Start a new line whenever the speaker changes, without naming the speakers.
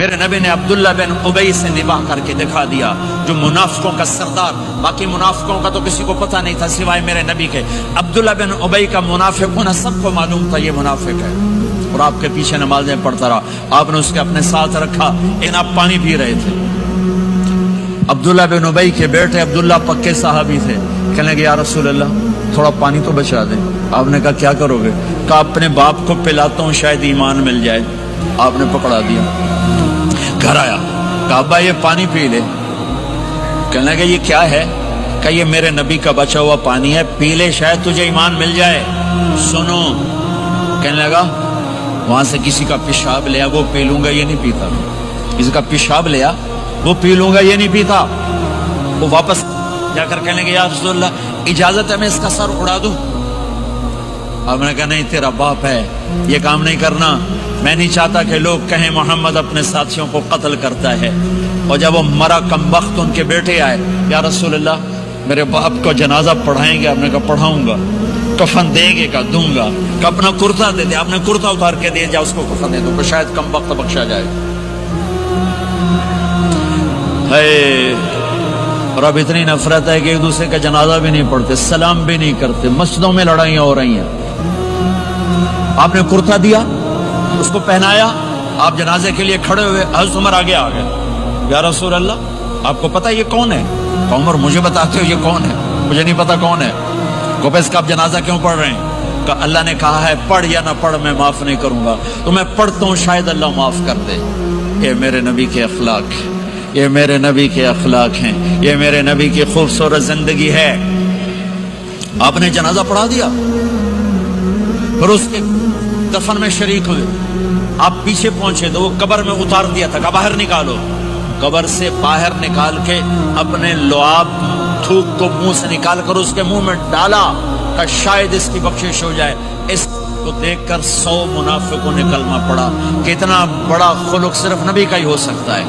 میرے نبی نے عبداللہ بن ابی سے نباہ کر کے دکھا دیا، جو منافقوں کا سردار، باقی منافقوں کا تو کسی کو پتہ نہیں تھا سوائے میرے نبی کے۔ عبداللہ بن ابی کا منافق ہونا سب کو معلوم تھا، یہ منافق ہے، اور آپ کے پیچھے نمازیں پڑھتا رہا۔ آپ نے اس کے اپنے ساتھ رکھا، لیکن آپ پانی پی رہے تھے۔ عبداللہ بن ابی کے بیٹے عبداللہ پکے صحابی تھے، کہنے لگے یا رسول اللہ تھوڑا پانی تو بچا دیں۔ آپ نے کہا کیا کرو گے؟ کہا اپنے باپ کو پلاتا ہوں شاید ایمان مل جائے۔ آپ نے پکڑا دیا، گھر آیا، کہا ابا یہ پانی پی لے۔ کہنے لگے یہ کیا ہے؟ کہا یہ میرے نبی کا بچا ہوا پانی ہے، پی لے شاید تجھے ایمان مل جائے۔ سنو، کہنے لگا وہاں سے کسی کا پیشاب لیا وہ پی لوں گا، یہ نہیں پیتا۔ کسی کا پیشاب لیا وہ پی لوں گا، یہ نہیں پیتا۔ وہ واپس جا کر کہنے لگے یا رسول اللہ اجازت ہے میں اس کا سر اڑا دوں؟ آپ نے کہا نہیں، تیرا باپ ہے، یہ کام نہیں کرنا۔ میں نہیں چاہتا کہ لوگ کہیں محمد اپنے ساتھیوں کو قتل کرتا ہے۔ اور جب وہ مرا کم وقت ان کے بیٹے آئے، یا رسول اللہ میرے باپ کو جنازہ پڑھائیں گے؟ آپ نے کہا پڑھاؤں گا۔ کفن دیں گے؟ کہا دوں گا۔ کہ اپنا کرتا دے دے۔ آپ نے کرتا اتار کے دے جا اس کو کفن دے دو کہ شاید کم وقت بخشا جائے۔ اور اب اتنی نفرت ہے کہ ایک دوسرے کا جنازہ بھی نہیں پڑھتے، سلام بھی نہیں کرتے، مسجدوں میں لڑائیاں ہو رہی ہیں۔ آپ نے کرتا دیا، اس کو پہنایا، آپ جنازے کے لیے کھڑے ہوئے، حضرت عمر آگے آ گئے، یا رسول اللہ آپ کو پتہ یہ کون ہے؟ کہ عمر مجھے بتاتے ہو یہ کون ہے؟ مجھے نہیں پتا کون ہے۔ کہ اس کا آپ جنازہ کیوں پڑھ رہے ہیں؟ کہ اللہ نے کہا ہے پڑھ یا نہ پڑھ میں معاف نہیں کروں گا، تو میں پڑھتا ہوں شاید اللہ معاف کر دے۔ یہ میرے نبی کے اخلاق، یہ میرے نبی کے اخلاق ہیں، یہ میرے نبی کی خوبصورت زندگی ہے۔ آپ نے جنازہ پڑھا دیا، پھر اس کے دفن میں شریک ہوئے۔ آپ پیچھے پہنچے تو وہ قبر میں اتار دیا تھا، کہ باہر نکالو۔ قبر سے باہر نکال کے اپنے لعاب تھوک کو منہ سے نکال کر اس کے منہ میں ڈالا کہ شاید اس کی بخشش ہو جائے۔ اس کو دیکھ کر 100 منافقوں نے کلمہ پڑھا۔ کتنا بڑا خلق صرف نبی کا ہی ہو سکتا ہے۔